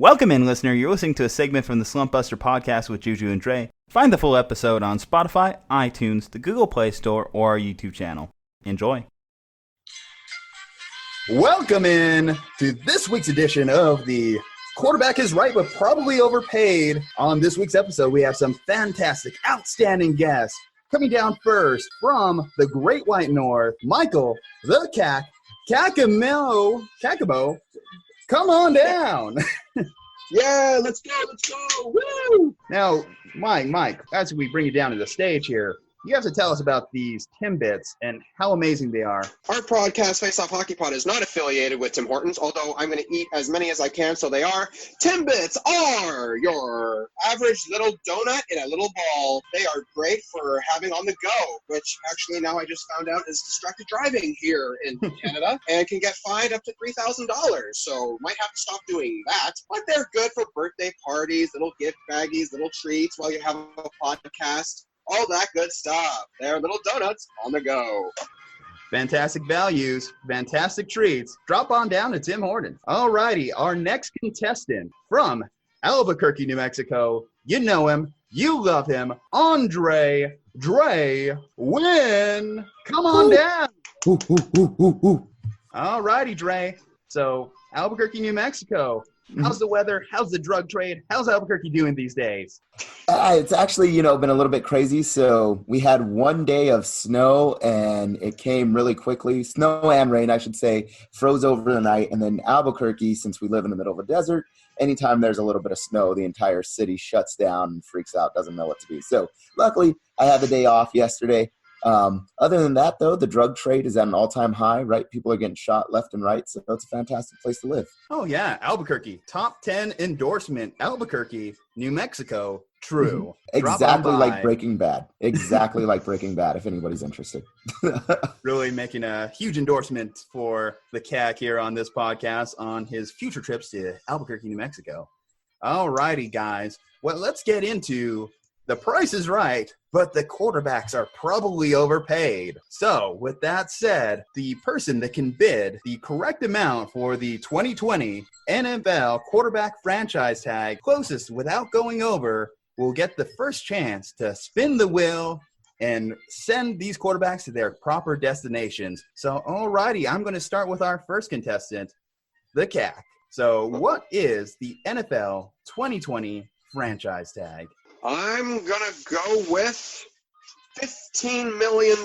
Welcome in, listener. You're listening to a segment from the Slumpbuster podcast with Ju-Ju and Dre. Find the full episode on Spotify, iTunes, the Google Play Store, or our YouTube channel. Enjoy. Welcome in to this week's edition of the Quarterback is Right, but Probably Overpaid. On this week's episode, we have some fantastic, outstanding guests. Coming down first from the Great White North, Michael, the Cack, Cacamo. Come on down. Yeah, let's go. Woo! Now, Mike, as we bring you down to the stage here, you have to tell us about these Timbits and how amazing they are. Our podcast, FaceOff Hockey Pod, is not affiliated with Tim Hortons, although I'm going to eat as many as I can, so they are. Timbits are your average little donut in a little ball. They are great for having on the go, which actually now I just found out is distracted driving here in Canada and can get fined up to $3,000. So might have to stop doing that. But they're good for birthday parties, little gift baggies, little treats while you have a podcast. All that good stuff. They're little donuts on the go. Fantastic values, fantastic treats. Drop on down to Tim Hortons. All righty, our next contestant from Albuquerque, New Mexico. You know him. You love him. Aundre Dre Huynh. Come on down. All righty, Dre. So, Albuquerque, New Mexico. How's the weather? How's the drug trade? How's Albuquerque doing these days? It's actually, been a little bit crazy. So we had one day of snow and it came really quickly. Snow and rain, I should say, froze over the night. And then Albuquerque, since we live in the middle of a desert, anytime there's a little bit of snow, the entire city shuts down and freaks out, doesn't know what to do. So luckily, I had the day off yesterday. Other than that, though, the drug trade is at an all-time high, right? People are getting shot left and right, so it's a fantastic place to live. Oh, yeah, Albuquerque. Top 10 endorsement, Albuquerque, New Mexico, true. Exactly like Breaking Bad. Exactly like Breaking Bad, if anybody's interested. Really making a huge endorsement for the Cack here on this podcast on his future trips to Albuquerque, New Mexico. All righty, guys. Well, let's get into The Price is Right, but the quarterbacks are probably overpaid. So, with that said, the person that can bid the correct amount for the 2020 NFL quarterback franchise tag closest without going over will get the first chance to spin the wheel and send these quarterbacks to their proper destinations. So, alrighty, I'm going to start with our first contestant, the Cack. So, what is the NFL 2020 franchise tag? I'm going to go with $15 million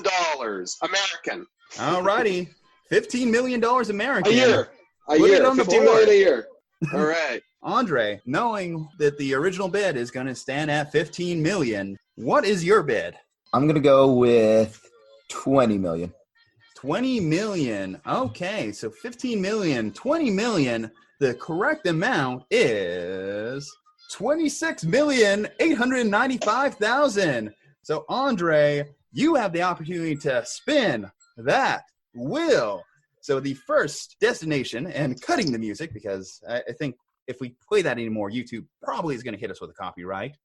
American. All righty. $15 million American. A year. Put it on the $15 board. million a year. All right. Aundre, knowing that the original bid is going to stand at $15 million, what is your bid? I'm going to go with $20 million. $20 million. Okay, so $15 million, $20 million. The correct amount is $26,895,000. So, Aundre, you have the opportunity to spin that wheel. So, the first destination, and cutting the music, because I think if we play that anymore, YouTube probably is going to hit us with a copyright.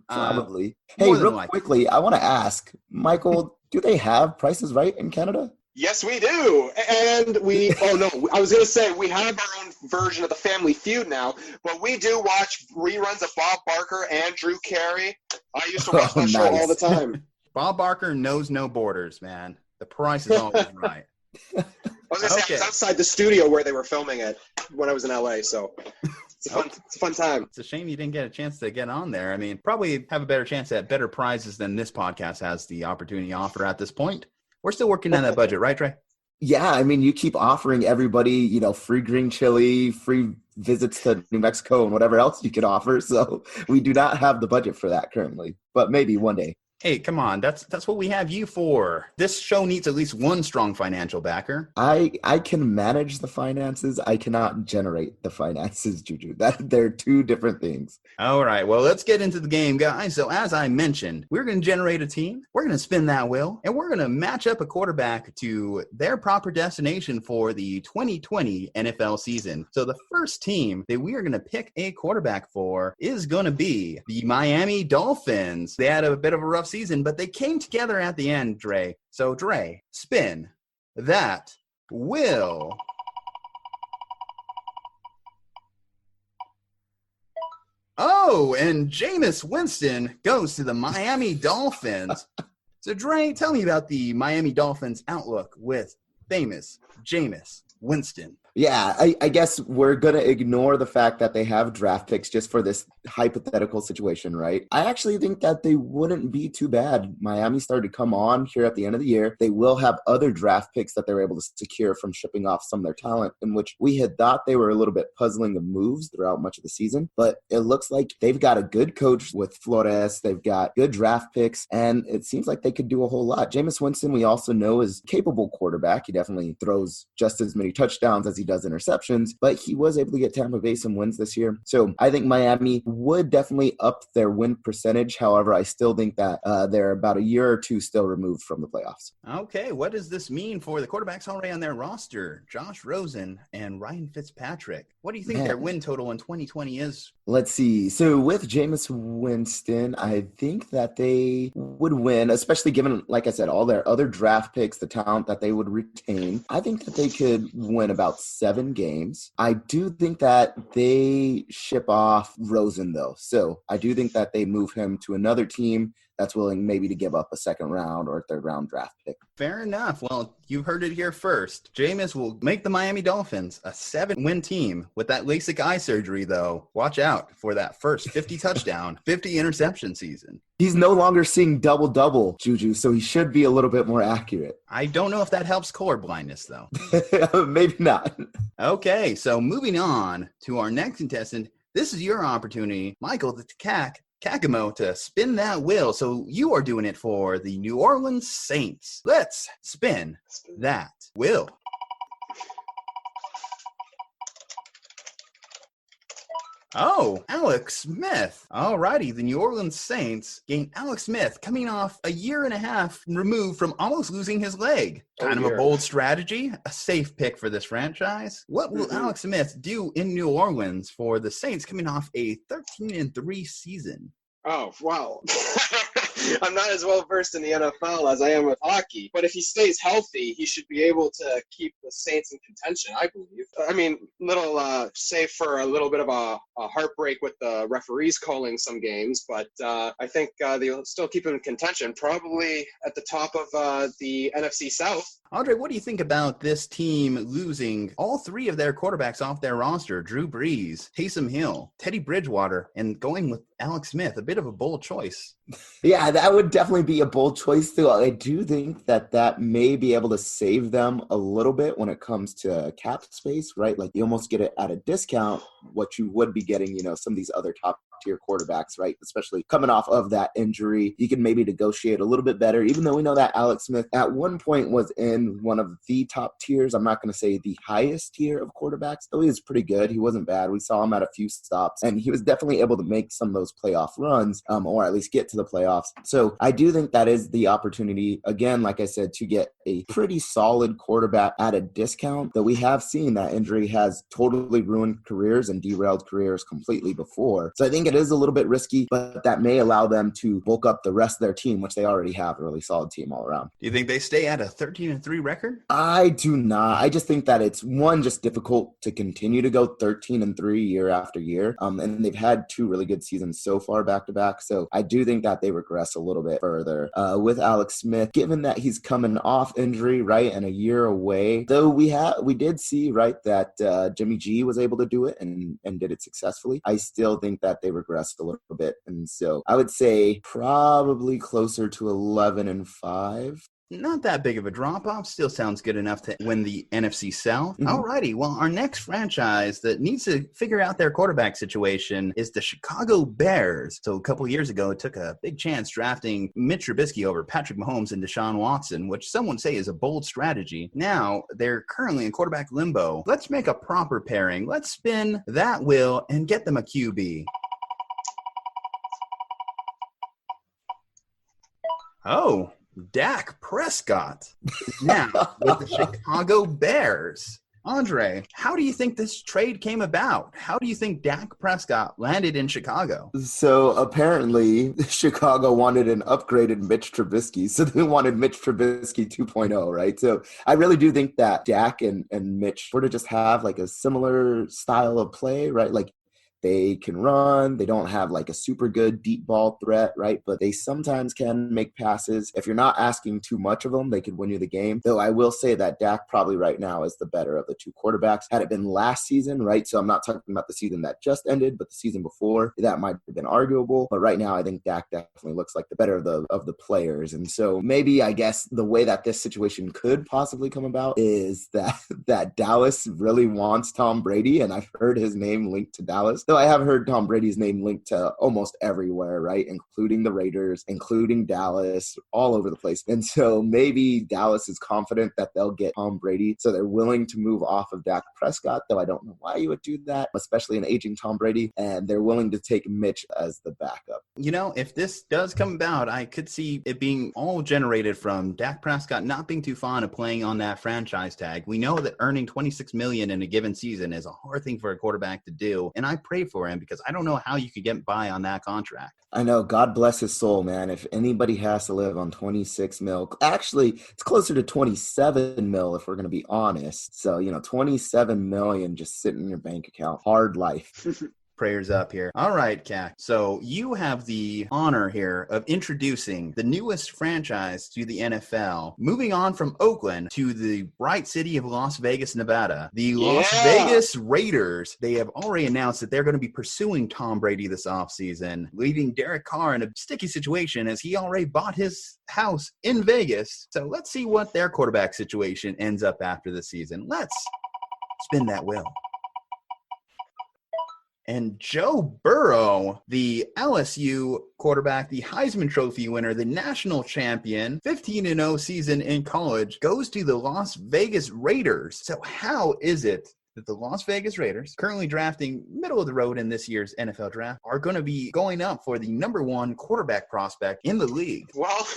Probably. Hey, real quickly, I want to ask, Michael, do they have Prices Right in Canada? Yes, we do. And I was going to say we have our own version of the Family Feud now, but we do watch reruns of Bob Barker and Drew Carey. I used to watch that show all the time. Bob Barker knows no borders, man. The price is always right. I was going to say I was outside the studio where they were filming it when I was in LA, so it's a fun time. It's a shame you didn't get a chance to get on there. I mean, probably have a better chance at better prizes than this podcast has the opportunity to offer at this point. We're still working on that budget, right, Dre? Yeah, I mean, you keep offering everybody, free green chili, free visits to New Mexico, and whatever else you could offer. So we do not have the budget for that currently, but maybe one day. Hey, come on. That's what we have you for. This show needs at least one strong financial backer. I can manage the finances. I cannot generate the finances, Ju-Ju. They're two different things. All right. Well, let's get into the game, guys. So as I mentioned, we're going to generate a team. We're going to spin that wheel, and we're going to match up a quarterback to their proper destination for the 2020 NFL season. So the first team that we are going to pick a quarterback for is going to be the Miami Dolphins. They had a bit of a rough season, but they came together at the end, Dre. So, Dre, spin that wheel. Oh, and Jameis Winston goes to the Miami Dolphins. So, Dre, tell me about the Miami Dolphins outlook with famous Jameis Winston. Yeah, I guess we're going to ignore the fact that they have draft picks just for this hypothetical situation, right? I actually think that they wouldn't be too bad. Miami started to come on here at the end of the year. They will have other draft picks that they're able to secure from shipping off some of their talent, in which we had thought they were a little bit puzzling of moves throughout much of the season. But it looks like they've got a good coach with Flores. They've got good draft picks, and it seems like they could do a whole lot. Jameis Winston, we also know, is a capable quarterback. He definitely throws just as many touchdowns as he does interceptions, but he was able to get Tampa Bay some wins this year. So I think Miami would definitely up their win percentage. However, I still think that they're about a year or two still removed from the playoffs. Okay, what does this mean for the quarterbacks already on their roster? Josh Rosen and Ryan Fitzpatrick. What do you think their win total in 2020 is? Let's see. So with Jameis Winston, I think that they would win, especially given, like I said, all their other draft picks, the talent that they would retain. I think that they could win about 7 games. I do think that they ship off Rosen, though. So I do think that they move him to another team that's willing maybe to give up a second round or a third round draft pick. Fair enough. Well, you heard it here first. Jameis will make the Miami Dolphins a 7-win team. With that LASIK eye surgery, though, watch out for that first 50 touchdown, 50 interception season. He's no longer seeing double-double, Ju-Ju, so he should be a little bit more accurate. I don't know if that helps color blindness, though. Maybe not. Okay, so moving on to our next contestant. This is your opportunity, Michael, the Cack, Cacamo, to spin that wheel. So you are doing it for the New Orleans Saints. Let's spin that wheel. Oh, Alex Smith. All righty, the New Orleans Saints gained Alex Smith, coming off a year and a half removed from almost losing his leg. Kind of a bold strategy, a safe pick for this franchise. What will Alex Smith do in New Orleans for the Saints coming off a 13-3 season? Oh, wow. I'm not as well versed in the NFL as I am with hockey, but if he stays healthy, he should be able to keep the Saints in contention, I believe. I mean, save for a little bit of a heartbreak with the referees calling some games, but I think they'll still keep him in contention, probably at the top of the NFC South. Aundre, what do you think about this team losing all 3 of their quarterbacks off their roster? Drew Brees, Taysom Hill, Teddy Bridgewater, and going with Alex Smith, a bit of a bold choice. Yeah, that would definitely be a bold choice, too. I do think that may be able to save them a little bit when it comes to cap space, right? Like, you almost get it at a discount, what you would be getting, some of these other top-tier quarterbacks, right? Especially coming off of that injury. You can maybe negotiate a little bit better, even though we know that Alex Smith at one point was in one of the top tiers. I'm not going to say the highest tier of quarterbacks, though he was pretty good. He wasn't bad. We saw him at a few stops, and he was definitely able to make some of those playoff runs, or at least get to the playoffs. So I do think that is the opportunity, again, like I said, to get a pretty solid quarterback at a discount. Though we have seen that injury has totally ruined careers and derailed careers completely before. So I think it is a little bit risky, but that may allow them to bulk up the rest of their team, which they already have a really solid team all around. Do you think they stay at a 13-3 record? I do not. I just think that it's, one, just difficult to continue to go 13-3 year after year. And they've had 2 really good seasons so far back-to-back. So I do think that they regress a little bit further. With Alex Smith, given that he's coming off injury, right, and a year away, though we did see, right, that Jimmy G was able to do it and did it successfully. I still think that they regressed a little bit. And so I would say probably closer to 11-5. Not that big of a drop-off. Still sounds good enough to win the NFC South. Mm-hmm. Alrighty, well, our next franchise that needs to figure out their quarterback situation is the Chicago Bears. So a couple of years ago, it took a big chance drafting Mitch Trubisky over Patrick Mahomes and Deshaun Watson, which some would say is a bold strategy. Now, they're currently in quarterback limbo. Let's make a proper pairing. Let's spin that wheel and get them a QB. Oh, Dak Prescott is now with the Chicago Bears. Aundre, how do you think this trade came about? How do you think Dak Prescott landed in Chicago? So apparently Chicago wanted an upgraded Mitch Trubisky. So they wanted Mitch Trubisky 2.0, right? So I really do think that Dak and Mitch sort of just have like a similar style of play, right? Like They can run. They don't have like a super good deep ball threat, right? But they sometimes can make passes. If you're not asking too much of them, they could win you the game. Though I will say that Dak probably right now is the better of the two quarterbacks. Had it been last season, right? So I'm not talking about the season that just ended, but the season before, that might have been arguable. But right now, I think Dak definitely looks like the better of the players. And so maybe, I guess, the way that this situation could possibly come about is that Dallas really wants Tom Brady, and I've heard his name linked to Dallas. Though I have heard Tom Brady's name linked to almost everywhere, right? Including the Raiders, including Dallas, all over the place. And so maybe Dallas is confident that they'll get Tom Brady, so they're willing to move off of Dak Prescott, though I don't know why you would do that, especially an aging Tom Brady, and they're willing to take Mitch as the backup. You know, if this does come about, I could see it being all generated from Dak Prescott not being too fond of playing on that franchise tag. We know that earning $26 million in a given season is a hard thing for a quarterback to do, and I pray for him because I don't know how you could get by on that contract. I know, God bless his soul, man. If anybody has to live on 26 mil, actually, it's closer to 27 mil if we're going to be honest. So, 27 million just sitting in your bank account. Hard life. Prayers up here. All right, Cack. So you have the honor here of introducing the newest franchise to the NFL, moving on from Oakland to the bright city of Las Vegas, Nevada. The Las Vegas Raiders, they have already announced that they're going to be pursuing Tom Brady this offseason, leaving Derek Carr in a sticky situation as he already bought his house in Vegas. So let's see what their quarterback situation ends up after the season. Let's spin that wheel. And Joe Burrow, the LSU quarterback, the Heisman Trophy winner, the national champion, 15-0 season in college, goes to the Las Vegas Raiders. So how is it that the Las Vegas Raiders, currently drafting middle of the road in this year's NFL draft, are going to be going up for the number one quarterback prospect in the league? Well,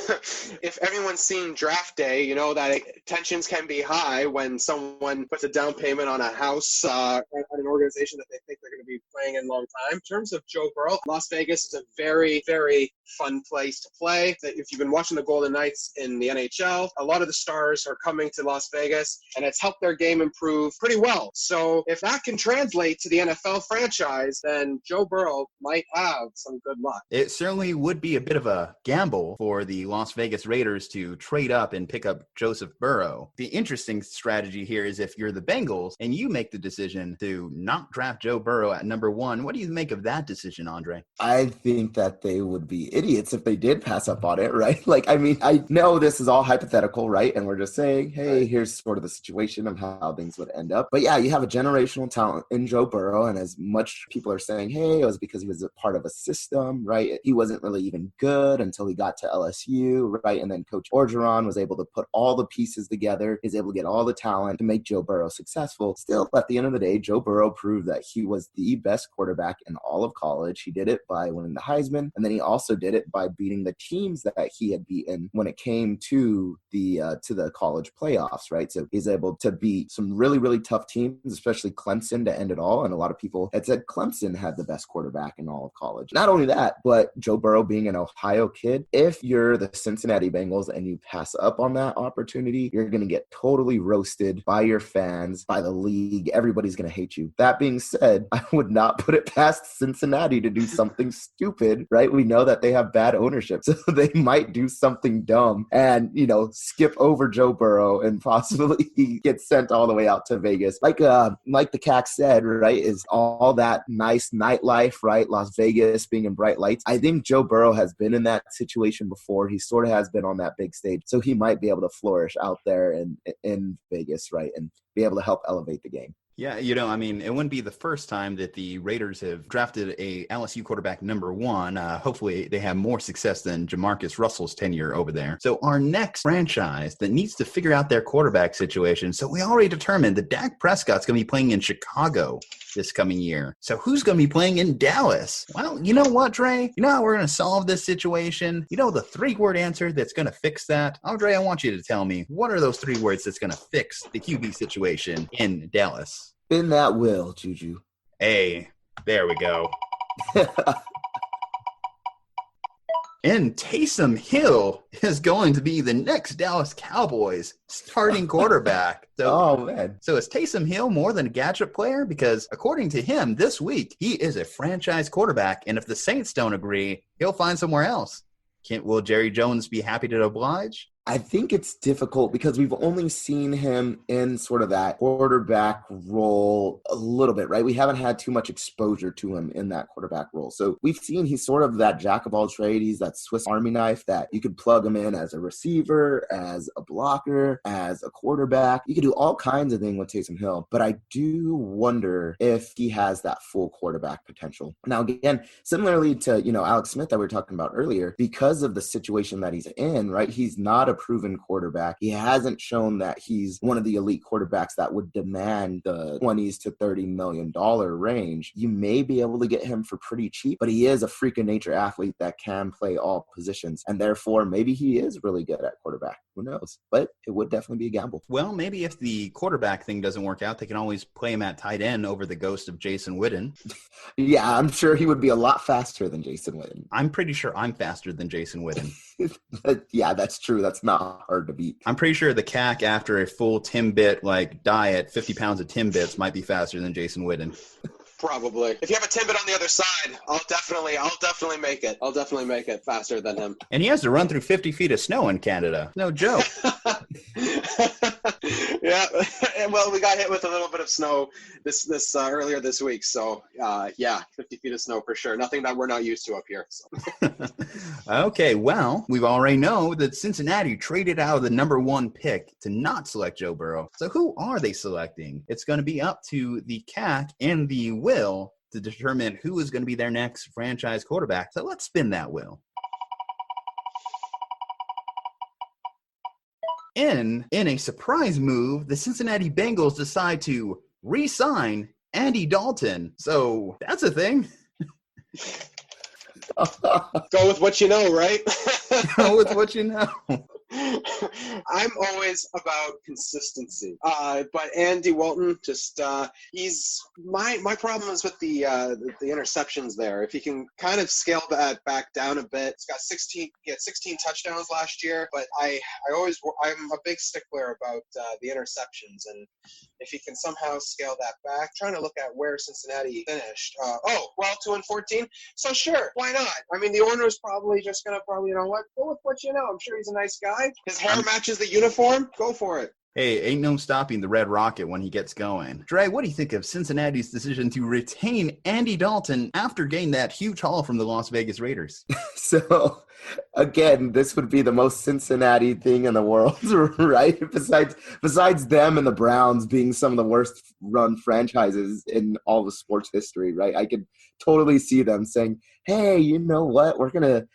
if everyone's seen Draft Day, you know that tensions can be high when someone puts a down payment on a house at an organization that they think they're going to be playing in a long time. In terms of Joe Burrow, Las Vegas is a very, very fun place to play. If you've been watching the Golden Knights in the NHL, a lot of the stars are coming to Las Vegas, and it's helped their game improve pretty well. So if that can translate to the NFL franchise, then Joe Burrow might have some good luck. It certainly would be a bit of a gamble for the Las Vegas Raiders to trade up and pick up Joseph Burrow. The interesting strategy here is if you're the Bengals and you make the decision to not draft Joe Burrow at number one, what do you make of that decision, Aundre? I think that they would be idiots if they did pass up on it, right? I know this is all hypothetical, right? And we're just saying, hey, here's sort of the situation of how things would end up. But yeah, you have a generational talent in Joe Burrow, and as much people are saying, hey, it was because he was a part of a system, right? He wasn't really even good until he got to LSU, right? And then Coach Orgeron was able to put all the pieces together. He's able to get all the talent to make Joe Burrow successful. Still, at the end of the day, Joe Burrow proved that he was the best quarterback in all of college. He did it by winning the Heisman, and then he also did it by beating the teams that he had beaten when it came to the college playoffs, right? So he's able to beat some really, really tough teams, especially Clemson, to end it all. And a lot of people had said Clemson had the best quarterback in all of college. Not only that, but Joe Burrow being an Ohio kid, if you're the Cincinnati Bengals and you pass up on that opportunity, you're going to get totally roasted by your fans, by the league. Everybody's going to hate you. That being said, I would not put it past Cincinnati to do something stupid, right? We know that they have bad ownership, so they might do something dumb and, skip over Joe Burrow and possibly get sent all the way out to Vegas. Like the Cack said, right, is all that nice nightlife, right? Las Vegas being in bright lights. I think Joe Burrow has been in that situation before. He sort of has been on that big stage, so he might be able to flourish out there in Vegas, right, and be able to help elevate the game. Yeah, it wouldn't be the first time that the Raiders have drafted a LSU quarterback number one. Hopefully they have more success than Jamarcus Russell's tenure over there. So our next franchise that needs to figure out their quarterback situation. So we already determined that Dak Prescott's going to be playing in Chicago this coming year. So who's going to be playing in Dallas? Well, you know what, Dre? You know how we're going to solve this situation? You know the 3-word answer that's going to fix that? Aundre, I want you to tell me, what are those 3 words that's going to fix the QB situation in Dallas? In that will, Ju-Ju. Hey, there we go. And Taysom Hill is going to be the next Dallas Cowboys starting quarterback. Oh, man. So is Taysom Hill more than a gadget player? Because according to him, this week, he is a franchise quarterback. And if the Saints don't agree, he'll find somewhere else. Will Jerry Jones be happy to oblige? I think it's difficult because we've only seen him in sort of that quarterback role a little bit, right? We haven't had too much exposure to him in that quarterback role. So we've seen he's sort of that jack of all trades. He's that Swiss Army knife that you could plug him in as a receiver, as a blocker, as a quarterback. You could do all kinds of things with Taysom Hill, but I do wonder if he has that full quarterback potential. Now, again, similarly to, Alex Smith that we were talking about earlier, because of the situation that he's in, right? He's not a proven quarterback. He hasn't shown that he's one of the elite quarterbacks that would demand the $20 to $30 million range. You may be able to get him for pretty cheap, but he is a freak of nature athlete that can play all positions. And therefore, maybe he is really good at quarterback. Who knows? But it would definitely be a gamble. Well, maybe if the quarterback thing doesn't work out, they can always play him at tight end over the ghost of Jason Witten. Yeah, I'm sure he would be a lot faster than Jason Witten. I'm pretty sure I'm faster than Jason Witten. Yeah, that's true. That's not hard to beat. I'm pretty sure the Cack after a full Timbit diet, 50 pounds of Timbits might be faster than Jason Witten. Probably. If you have a Timbit on the other side, I'll definitely make it. I'll definitely make it faster than him. And he has to run through 50 feet of snow in Canada. No joke. Yeah. Well, we got hit with a little bit of snow this earlier this week. So, 50 feet of snow for sure. Nothing that we're not used to up here. So. Okay, well, we already know that Cincinnati traded out of the number 1 pick to not select Joe Burrow. So who are they selecting? It's going to be up to the Cack and the Will to determine who is going to be their next franchise quarterback. So let's spin that wheel. In a surprise move, the Cincinnati Bengals decide to re-sign Andy Dalton. So that's a thing. Go with what you know, right? Go with what you know. I'm always about consistency. But Andy Walton, just he's my problem is with the interceptions there. If he can kind of scale that back down a bit, he had 16 touchdowns last year. But I'm a big stickler about the interceptions, and if he can somehow scale that back, trying to look at where Cincinnati finished. 2-14. So sure, why not? I mean, the owner is probably just gonna go with what you know. I'm sure he's a nice guy. His hair matches the uniform. Go for it. Hey, ain't no stopping the Red Rocket when he gets going. Dre, what do you think of Cincinnati's decision to retain Andy Dalton after getting that huge haul from the Las Vegas Raiders? So, again, this would be the most Cincinnati thing in the world, right? Besides them and the Browns being some of the worst run franchises in all of sports history, right? I could totally see them saying, hey, you know what? We're going to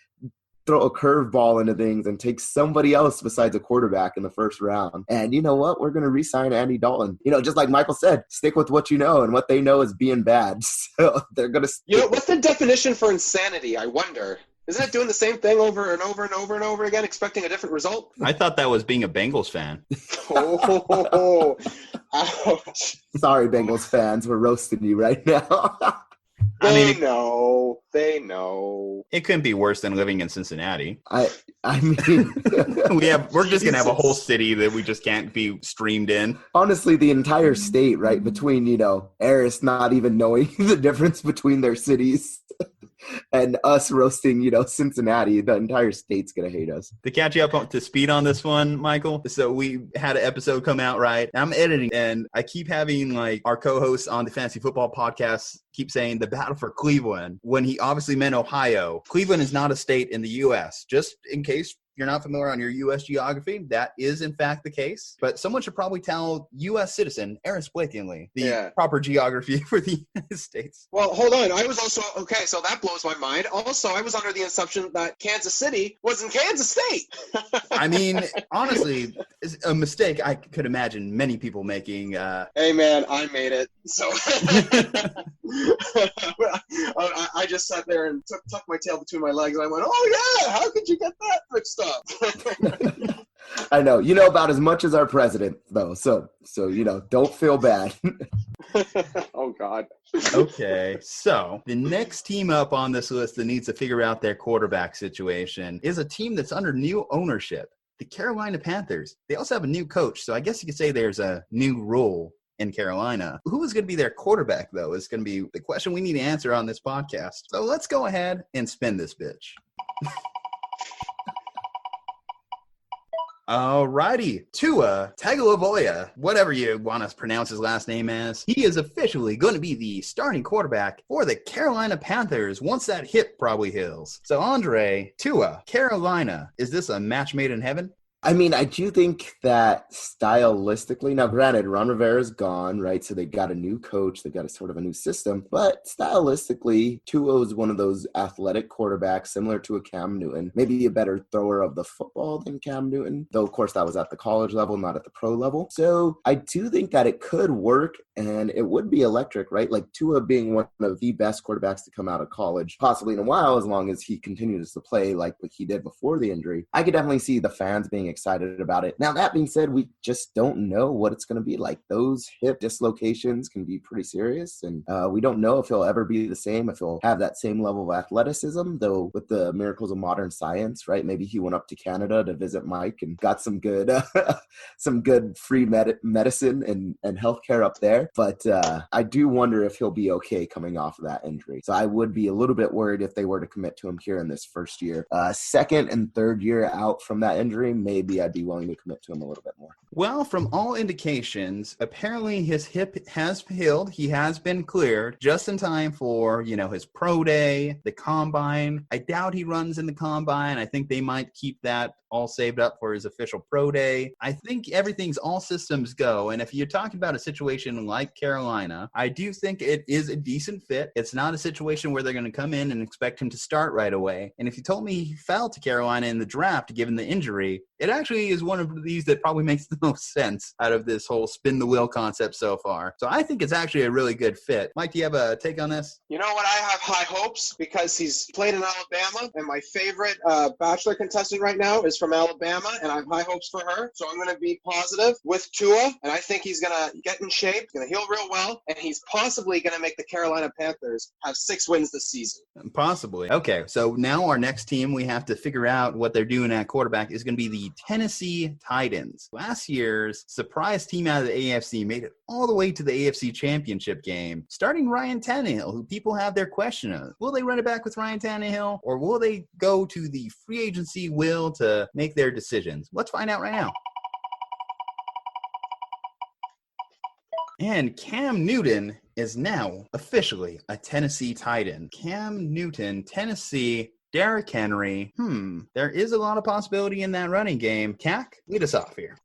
throw a curveball into things and take somebody else besides a quarterback in the first round. And you know what? We're going to re-sign Andy Dalton. Just like Michael said, stick with what you know, and what they know is being bad. So they're going to what's the definition for insanity, I wonder? Isn't it doing the same thing over and over and over and over again, expecting a different result? I thought that was being a Bengals fan. Ouch. Sorry, Bengals fans. We're roasting you right now. They know. It couldn't be worse than living in Cincinnati. I mean, we're just gonna have a whole city that we just can't be streamed in. Honestly, the entire state, right? Between Eris not even knowing the difference between their cities and us roasting, Cincinnati, the entire state's gonna hate us. To catch you up to speed on this one, Michael. So we had an episode come out, right? I'm editing, and I keep having our co-hosts on the Fantasy Football Podcast keep saying the battle for Cleveland when he obviously meant Ohio. Cleveland is not a state in the U.S. Just in case you're not familiar on your U.S. geography, that is in fact the case. But someone should probably tell U.S. citizen Eris Blakely the proper geography for the United States. Well, hold on. I was also so that blows my mind. Also, I was under the assumption that Kansas City was in Kansas State. I mean, honestly, it's a mistake I could imagine many people making. Hey, man, I made it. So I just sat there and tucked my tail between my legs, and I went, "Oh yeah, how could you get that mixed up?" I know. You know about as much as our president, though. So don't feel bad. Oh, God. Okay, so the next team up on this list that needs to figure out their quarterback situation is a team that's under new ownership, the Carolina Panthers. They also have a new coach, so I guess you could say there's a new rule in Carolina. Who is going to be their quarterback, though, is going to be the question we need to answer on this podcast. So let's go ahead and spin this bitch. Alrighty, Tua Tagovailoa, whatever you want to pronounce his last name as, he is officially going to be the starting quarterback for the Carolina Panthers once that hip probably heals. So Aundre, Tua, Carolina, is this a match made in heaven? I mean, I do think that stylistically, now granted, Ron Rivera's gone, right? So they got a new coach, they got a sort of a new system, but stylistically, Tua is one of those athletic quarterbacks similar to a Cam Newton, maybe a better thrower of the football than Cam Newton, though of course that was at the college level, not at the pro level. So I do think that it could work and it would be electric, right? Like Tua being one of the best quarterbacks to come out of college, possibly in a while, as long as he continues to play like what he did before the injury. I could definitely see the fans being excited about it. Now, that being said, we just don't know what it's going to be like. Those hip dislocations can be pretty serious, and we don't know if he'll ever be the same, if he'll have that same level of athleticism, though with the miracles of modern science, right? Maybe he went up to Canada to visit Mike and got some good free medicine and healthcare up there. But I do wonder if he'll be okay coming off of that injury. So I would be a little bit worried if they were to commit to him here in this first year. Second and third year out from that injury, maybe I'd be willing to commit to him a little bit more. Well, from all indications, apparently his hip has healed. He has been cleared just in time for, his pro day, the combine. I doubt he runs in the combine. I think they might keep that all saved up for his official pro day. I think everything's all systems go. And if you're talking about a situation like Carolina, I do think it is a decent fit. It's not a situation where they're going to come in and expect him to start right away. And if you told me he fell to Carolina in the draft, given the injury, it actually is one of these that probably makes the most sense out of this whole spin the wheel concept so far. So I think it's actually a really good fit. Mike, do you have a take on this? You know what? I have high hopes because he's played in Alabama, and my favorite Bachelor contestant right now is from Alabama, and I have high hopes for her. So I'm going to be positive with Tua, and I think he's going to get in shape, going to heal real well, and he's possibly going to make the Carolina Panthers have 6 wins this season. Possibly. Okay, so now our next team, we have to figure out what they're doing at quarterback, is going to be the Tennessee Titans. Last year's surprise team out of the AFC made it all the way to the AFC Championship game, starting Ryan Tannehill, who people have their question of. Will they run it back with Ryan Tannehill, or will they go to the free agency will to make their decisions? Let's find out right now. And Cam Newton is now officially a Tennessee Titan. Cam Newton, Tennessee, Derrick Henry. There is a lot of possibility in that running game. Cack, lead us off here.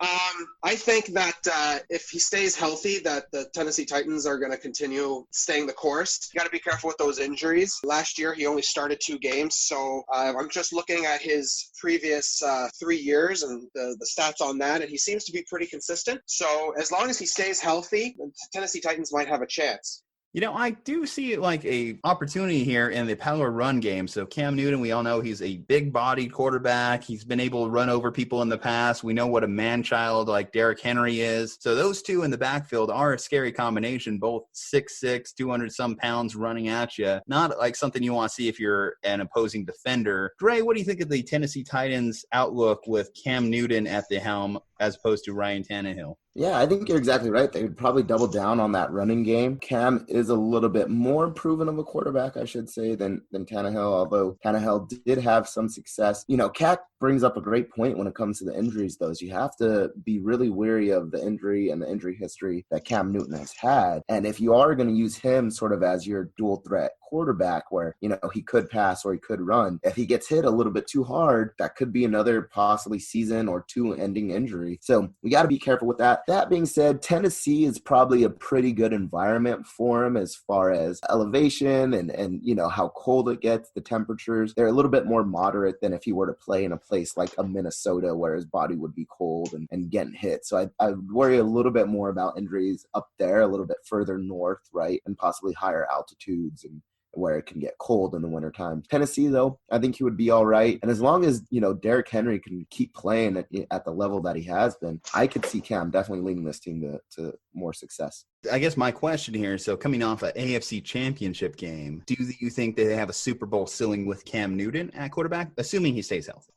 I think that if he stays healthy, that the Tennessee Titans are going to continue staying the course. You got to be careful with those injuries. Last year, he only started 2 games, so I'm just looking at his previous 3 years and the stats on that, and he seems to be pretty consistent. So as long as he stays healthy, the Tennessee Titans might have a chance. I do see like a opportunity here in the power run game. So Cam Newton, we all know he's a big-bodied quarterback. He's been able to run over people in the past. We know what a man-child like Derrick Henry is. So those two in the backfield are a scary combination, both 6'6", 200-some pounds running at you. Not like something you want to see if you're an opposing defender. Dre, what do you think of the Tennessee Titans' outlook with Cam Newton at the helm as opposed to Ryan Tannehill? Yeah, I think you're exactly right. They would probably double down on that running game. Cam is a little bit more proven of a quarterback, I should say, than Tannehill, although Tannehill did have some success. Cack brings up a great point when it comes to the injuries, though, is you have to be really wary of the injury and the injury history that Cam Newton has had. And if you are going to use him sort of as your dual threat quarterback where, he could pass or he could run, if he gets hit a little bit too hard, that could be another possibly season or 2 ending injury. So we got to be careful with that. That being said, Tennessee is probably a pretty good environment for him as far as elevation and how cold it gets, the temperatures. They're a little bit more moderate than if he were to play in a place like a Minnesota where his body would be cold and getting hit. So I worry a little bit more about injuries up there, a little bit further north, right, and possibly higher altitudes and where it can get cold in the wintertime. Tennessee, though, I think he would be all right. And as long as, Derrick Henry can keep playing at the level that he has been, I could see Cam definitely leading this team to more success. I guess my question here, so coming off an AFC championship game, do you think that they have a Super Bowl ceiling with Cam Newton at quarterback, assuming he stays healthy?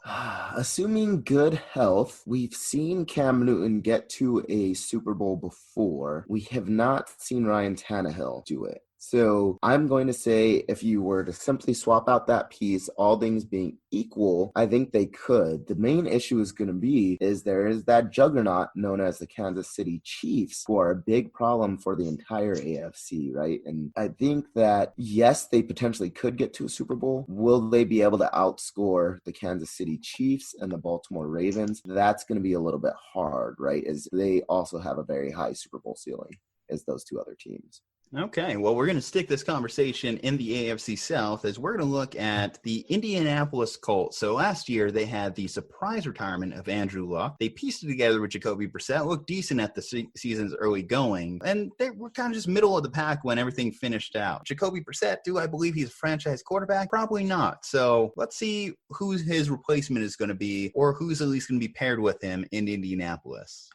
Assuming good health, we've seen Cam Newton get to a Super Bowl before. We have not seen Ryan Tannehill do it. So I'm going to say if you were to simply swap out that piece, all things being equal, I think they could. The main issue is going to be there is that juggernaut known as the Kansas City Chiefs, who are a big problem for the entire AFC, right? And I think that, yes, they potentially could get to a Super Bowl. Will they be able to outscore the Kansas City Chiefs and the Baltimore Ravens? That's going to be a little bit hard, right? As they also have a very high Super Bowl ceiling as those two other teams. Okay, well, we're going to stick this conversation in the AFC South as we're going to look at the Indianapolis Colts. So last year, they had the surprise retirement of Andrew Luck. They pieced it together with Jacoby Brissett, looked decent at the season's early going, and they were kind of just middle of the pack when everything finished out. Jacoby Brissett, do I believe he's a franchise quarterback? Probably not. So let's see who his replacement is going to be, or who's at least going to be paired with him in Indianapolis.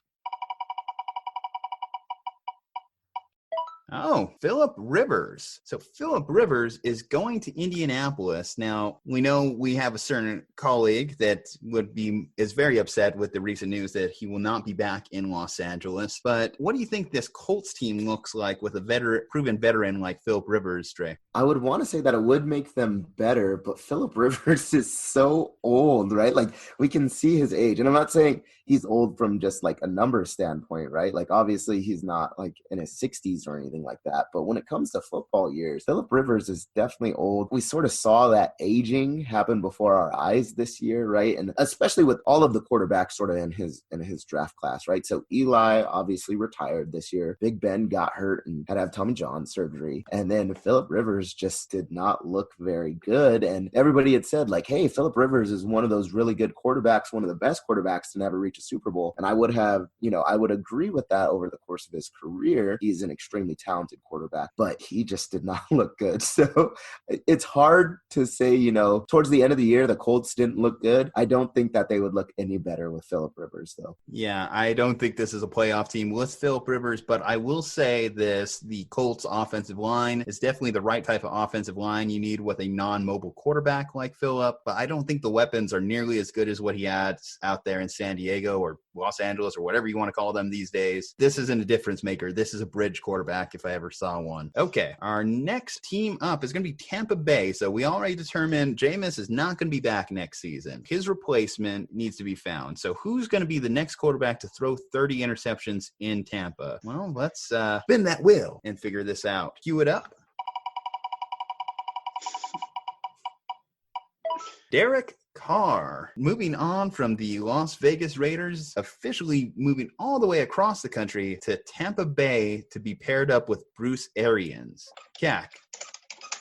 Oh, Philip Rivers. So Philip Rivers is going to Indianapolis. Now, we know we have a certain colleague that is very upset with the recent news that he will not be back in Los Angeles. But what do you think this Colts team looks like with a proven veteran like Philip Rivers, Dre? I would want to say that it would make them better, but Philip Rivers is so old, right? Like, we can see his age. And I'm not saying he's old from just like a number standpoint, right? Like, obviously he's not like in his 60s or anything like that. But when it comes to football years, Philip Rivers is definitely old. We sort of saw that aging happen before our eyes this year, right? And especially with all of the quarterbacks sort of in his draft class, right? So Eli obviously retired this year. Big Ben got hurt and had to have Tommy John surgery. And then Philip Rivers just did not look very good. And everybody had said like, hey, Philip Rivers is one of those really good quarterbacks, one of the best quarterbacks to never reach a Super Bowl. And I would agree with that over the course of his career. He's an extremely talented quarterback, but he just did not look good. So it's hard to say, towards the end of the year, the Colts didn't look good. I don't think that they would look any better with Philip Rivers, though. Yeah, I don't think this is a playoff team with Philip Rivers, but I will say this, the Colts offensive line is definitely the right type of offensive line you need with a non-mobile quarterback like Philip, but I don't think the weapons are nearly as good as what he had out there in San Diego or Los Angeles or whatever you want to call them these days. This isn't a difference maker. This is a bridge quarterback if I ever saw one. Okay, our next team up is going to be Tampa Bay. So we already determined Jameis is not going to be back next season. His replacement needs to be found. So who's going to be the next quarterback to throw 30 interceptions in Tampa? Well, let's spin that wheel and figure this out. Cue it up. Derek Carr, moving on from the Las Vegas Raiders, officially moving all the way across the country to Tampa Bay to be paired up with Bruce Arians. Cack,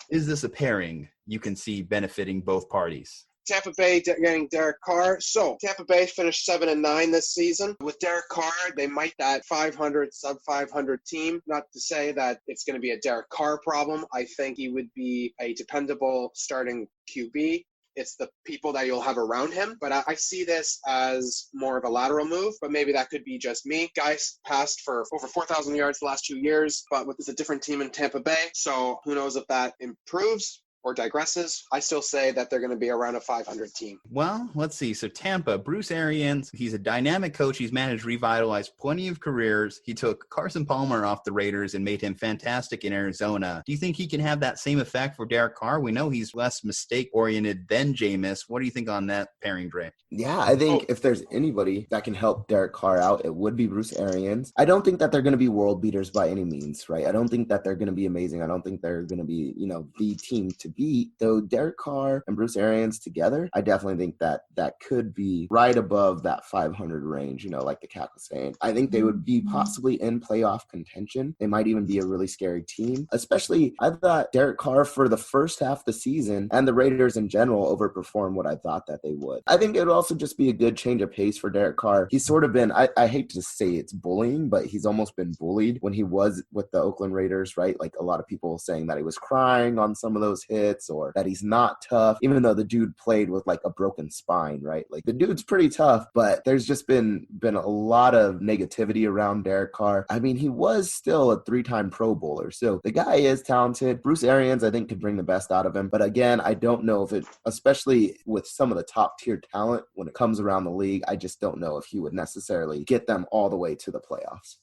is this a pairing you can see benefiting both parties? Tampa Bay getting Derek Carr. So Tampa Bay finished 7-9 this season. With Derek Carr, they might that 500, sub-500 team. Not to say that it's going to be a Derek Carr problem. I think he would be a dependable starting QB. It's the people that you'll have around him. But I see this as more of a lateral move, but maybe that could be just me. Guys passed for over 4,000 yards the last 2 years, but it's a different team in Tampa Bay. So who knows if that improves or digresses. I still say that they're going to be around a 500 team. Well, let's see. So Tampa, Bruce Arians, he's a dynamic coach. He's managed to revitalize plenty of careers. He took Carson Palmer off the Raiders and made him fantastic in Arizona. Do you think he can have that same effect for Derek Carr? We know he's less mistake-oriented than Jameis. What do you think on that pairing, Dre? Yeah, I think if there's anybody that can help Derek Carr out, it would be Bruce Arians. I don't think that they're going to be world beaters by any means, right? I don't think that they're going to be amazing. I don't think they're going to be, the team to beat, though Derek Carr and Bruce Arians together, I definitely think that could be right above that 500 range, like the Cack was saying. I think they would be possibly in playoff contention. They might even be a really scary team, especially I thought Derek Carr for the first half of the season and the Raiders in general overperformed what I thought that they would. I think it would also just be a good change of pace for Derek Carr. He's sort of been, I hate to say it's bullying, but he's almost been bullied when he was with the Oakland Raiders, right? Like a lot of people saying that he was crying on some of those hits or that he's not tough, even though the dude played with like a broken spine, right? Like the dude's pretty tough, but there's just been a lot of negativity around Derek Carr. I mean, he was still a 3-time Pro Bowler, so the guy is talented. Bruce Arians, I think, could bring the best out of him, but again, I don't know if it, especially with some of the top tier talent when it comes around the league, I just don't know if he would necessarily get them all the way to the playoffs.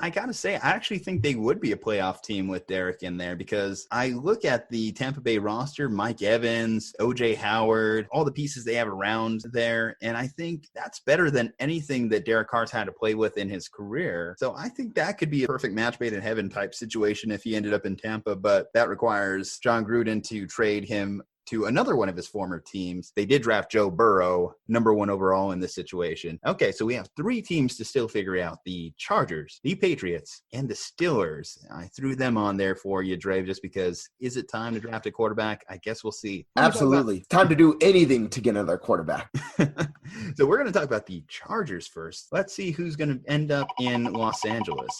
I gotta say, I actually think they would be a playoff team with Derek in there, because I look at the Tampa Bay roster, Mike Evans, OJ Howard, all the pieces they have around there, and I think that's better than anything that Derek Carr's had to play with in his career. So I think that could be a perfect match made in heaven type situation if he ended up in Tampa, but that requires John Gruden to trade him to another one of his former teams. They did draft Joe Burrow, number 1 overall in this situation. Okay, so we have 3 teams to still figure out: the Chargers, the Patriots, and the Steelers. I threw them on there for you, Dre, just because, is it time to draft a quarterback? I guess we'll see. Absolutely. Time to do anything to get another quarterback. So we're going to talk about the Chargers first. Let's see who's going to end up in Los Angeles.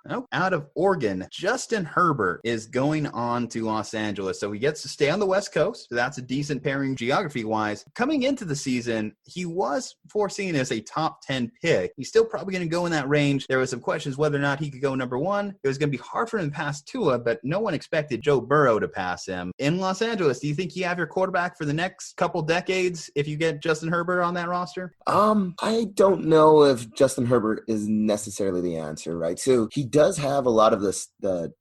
Oh, out of Oregon, Justin Herbert is going on to Los Angeles. So he gets to stay on the West Coast. So that's a decent pairing geography-wise. Coming into the season, he was foreseen as a top 10 pick. He's still probably going to go in that range. There was some questions whether or not he could go number 1. It was going to be hard for him to pass Tua, but no one expected Joe Burrow to pass him. In Los Angeles, do you think you have your quarterback for the next couple decades if you get Justin Herbert on that roster? I don't know if Justin Herbert is necessarily the answer, right? So he does have a lot of the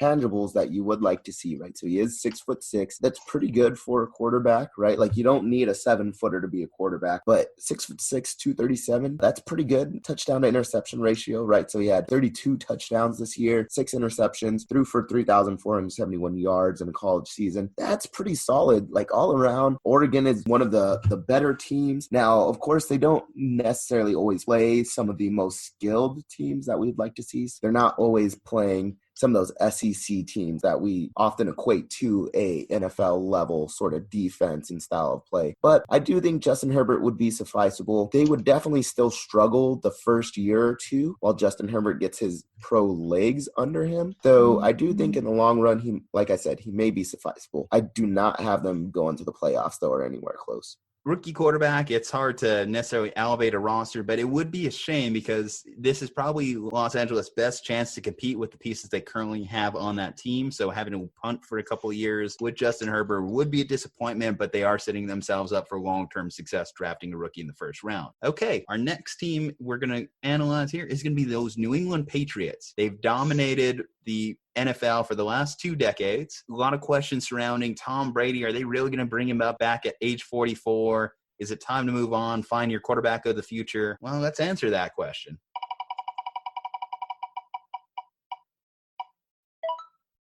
tangibles that you would like to see, right? So he is 6'6". That's pretty good for a quarterback, right? Like you don't need a 7-footer to be a quarterback, but 6'6", 237, that's pretty good touchdown to interception ratio, right? So he had 32 touchdowns this year, 6 interceptions, threw for 3,471 yards in a college season. That's pretty solid. Like all around, Oregon is one of the better teams. Now, of course, they don't necessarily always play some of the most skilled teams that we'd like to see. They're not always playing some of those SEC teams that we often equate to a NFL level sort of defense and style of play. But I do think Justin Herbert would be sufficeable. They would definitely still struggle the first year or two while Justin Herbert gets his pro legs under him. Though I do think in the long run, he, like I said, he may be sufficeable. I do not have them going to the playoffs though or anywhere close. Rookie quarterback, it's hard to necessarily elevate a roster, but it would be a shame because this is probably Los Angeles' best chance to compete with the pieces they currently have on that team. So having to punt for a couple of years with Justin Herbert would be a disappointment, but they are setting themselves up for long-term success drafting a rookie in the first round. Okay, our next team we're going to analyze here is going to be those New England Patriots. They've dominated the NFL for the last 2 decades. A lot of questions surrounding Tom Brady. Are they really going to bring him up back at age 44? Is it time to move on, find your quarterback of the future? Well, let's answer that question.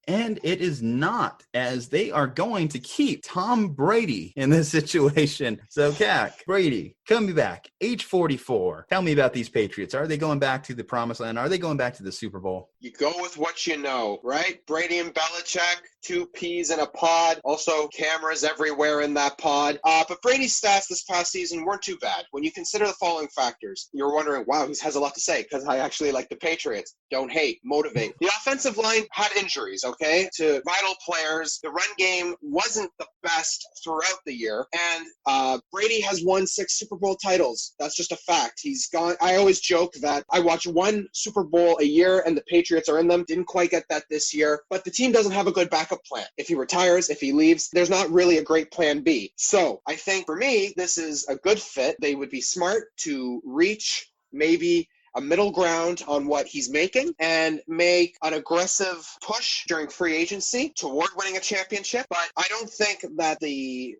And it is not, as they are going to keep Tom Brady in this situation. So, Cack, Brady, coming back, age 44. Tell me about these Patriots. Are they going back to the promised land? Are they going back to the Super Bowl? You go with what you know, right? Brady and Belichick, 2 peas in a pod. Also, cameras everywhere in that pod. But Brady's stats this past season weren't too bad. When you consider the following factors, you're wondering, wow, he has a lot to say because I actually like the Patriots. Don't hate, motivate. The offensive line had injuries, okay, to vital players. The run game wasn't the best throughout the year. And Brady has won 6 Super Bowl titles. That's just a fact. He's gone. I always joke that I watch 1 Super Bowl a year and the Patriots are in them. Didn't quite get that this year. But the team doesn't have a good backup plan. If he retires, if he leaves, there's not really a great plan B. So I think for me, this is a good fit. They would be smart to reach maybe a middle ground on what he's making and make an aggressive push during free agency toward winning a championship. But I don't think that the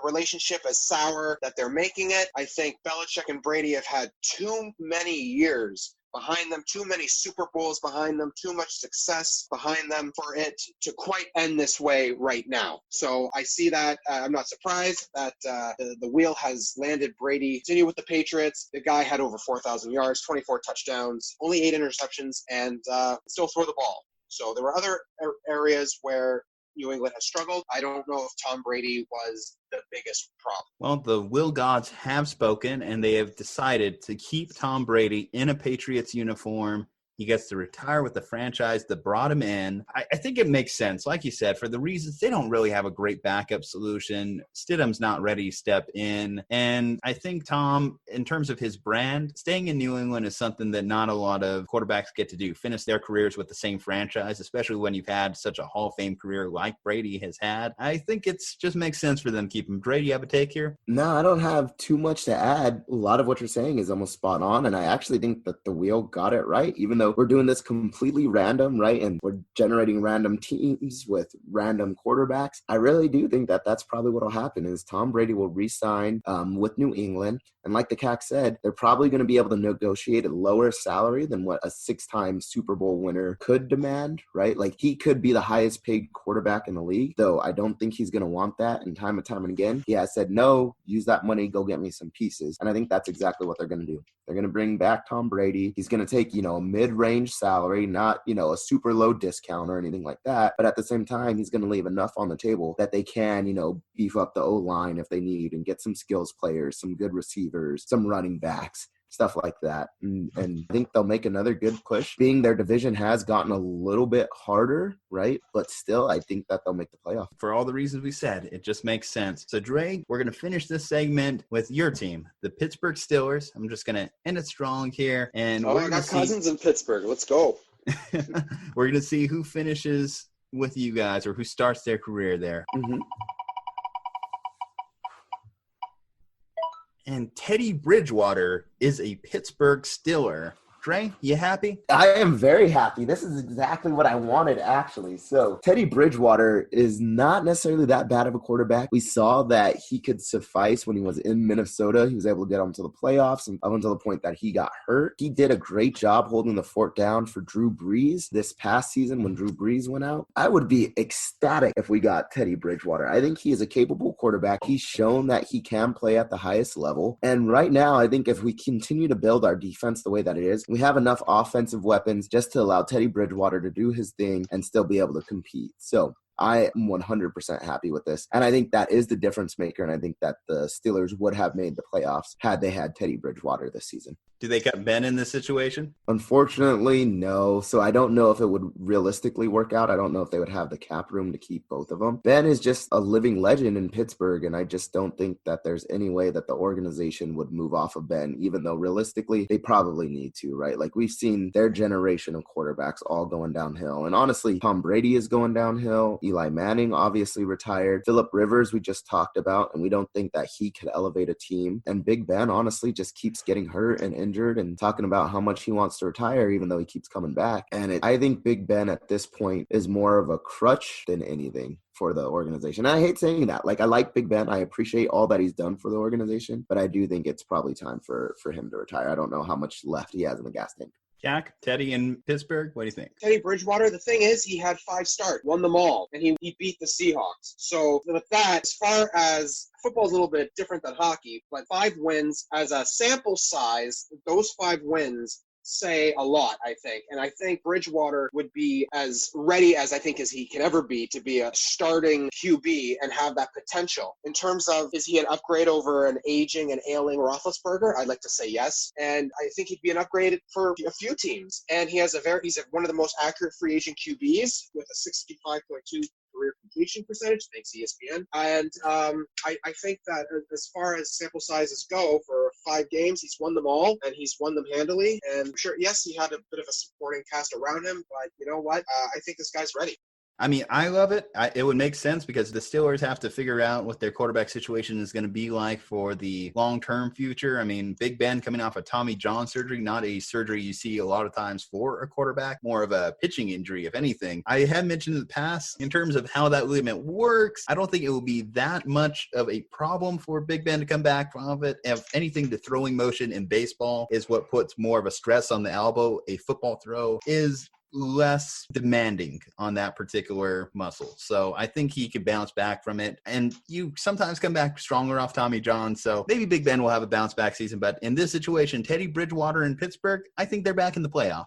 relationship is sour, that they're making it. I think Belichick and Brady have had too many years behind them, too many Super Bowls behind them, too much success behind them for it to quite end this way right now. So I see that. I'm not surprised that the wheel has landed Brady. Continue with the Patriots. The guy had over 4,000 yards, 24 touchdowns, only 8 interceptions, and still throw the ball. So there were other areas where New England has struggled. I don't know if Tom Brady was the biggest problem. Well, the will gods have spoken, and they have decided to keep Tom Brady in a Patriots uniform. He gets to retire with the franchise that brought him in. I think it makes sense. Like you said, for the reasons they don't really have a great backup solution. Stidham's not ready to step in. And I think Tom, in terms of his brand, staying in New England is something that not a lot of quarterbacks get to do. Finish their careers with the same franchise, especially when you've had such a Hall of Fame career like Brady has had. I think it just makes sense for them to keep him. Dre, do you have a take here? No, I don't have too much to add. A lot of what you're saying is almost spot on. And I actually think that the wheel got it right, even though we're doing this completely random, right? And we're generating random teams with random quarterbacks. I really do think that that's probably what will happen is Tom Brady will re-sign with New England. And like the Cack said, they're probably going to be able to negotiate a lower salary than what a 6-time Super Bowl winner could demand, right? Like he could be the highest paid quarterback in the league, though I don't think he's going to want that. And time and again, he has said, no, use that money, go get me some pieces. And I think that's exactly what they're going to do. They're going to bring back Tom Brady. He's going to take, a mid-range salary, not, a super low discount or anything like that. But at the same time, he's going to leave enough on the table that they can, beef up the O-line if they need and get some skills players, some good receivers, some running backs, stuff like that. And I think they'll make another good push. Being their division has gotten a little bit harder, right? But still, I think that they'll make the playoff. For all the reasons we said, it just makes sense. So, Dre, we're going to finish this segment with your team, the Pittsburgh Steelers. I'm just going to end it strong here. And I got cousins in Pittsburgh. Let's go. We're going to see who finishes with you guys or who starts their career there. Mm-hmm. And Teddy Bridgewater is a Pittsburgh Steeler. Dre, you happy? I am very happy. This is exactly what I wanted, actually. So Teddy Bridgewater is not necessarily that bad of a quarterback. We saw that he could suffice when he was in Minnesota. He was able to get them to the playoffs and up until the point that he got hurt. He did a great job holding the fort down for Drew Brees this past season when Drew Brees went out. I would be ecstatic if we got Teddy Bridgewater. I think he is a capable quarterback. He's shown that he can play at the highest level. And right now, I think if we continue to build our defense the way that it is, we have enough offensive weapons just to allow Teddy Bridgewater to do his thing and still be able to compete. So I am 100% happy with this. And I think that is the difference maker. And I think that the Steelers would have made the playoffs had they had Teddy Bridgewater this season. Do they got Ben in this situation? Unfortunately, no. So I don't know if it would realistically work out. I don't know if they would have the cap room to keep both of them. Ben is just a living legend in Pittsburgh, and I just don't think that there's any way that the organization would move off of Ben, even though realistically they probably need to, right? Like we've seen their generation of quarterbacks all going downhill. And honestly, Tom Brady is going downhill. Eli Manning obviously retired. Phillip Rivers we just talked about, and we don't think that he could elevate a team. And Big Ben honestly just keeps getting hurt and injured and talking about how much he wants to retire even though he keeps coming back. And I think Big Ben at this point is more of a crutch than anything for the organization. And I hate saying that. Like, I like Big Ben. I appreciate all that he's done for the organization, but I do think it's probably time for him to retire. I don't know how much left he has in the gas tank. Cack, Teddy in Pittsburgh, what do you think? Teddy Bridgewater, the thing is, he had 5 starts, won them all, and he beat the Seahawks. So with that, as far as football's a little bit different than hockey, but 5 wins as a sample size, those 5 wins say a lot, I think. And I think Bridgewater would be as ready as I think as he can ever be to be a starting QB and have that potential. In terms of, is he an upgrade over an aging and ailing Roethlisberger? I'd like to say yes. And I think he'd be an upgrade for a few teams. And he's one of the most accurate free agent QBs with a 65.2 career completion percentage, thanks ESPN. And I think that as far as sample sizes go, for 5 games, he's won them all, and he's won them handily. And sure, yes, he had a bit of a supporting cast around him, but you know what? I think this guy's ready. I mean, I love it. It would make sense because the Steelers have to figure out what their quarterback situation is going to be like for the long-term future. I mean, Big Ben coming off a Tommy John surgery, not a surgery you see a lot of times for a quarterback, more of a pitching injury, if anything. I have mentioned in the past, in terms of how that ligament works, I don't think it will be that much of a problem for Big Ben to come back from it. If anything, the throwing motion in baseball is what puts more of a stress on the elbow. A football throw is less demanding on that particular muscle. So I think he could bounce back from it. And you sometimes come back stronger off Tommy John. So maybe Big Ben will have a bounce back season. But in this situation, Teddy Bridgewater in Pittsburgh, I think they're back in the playoff.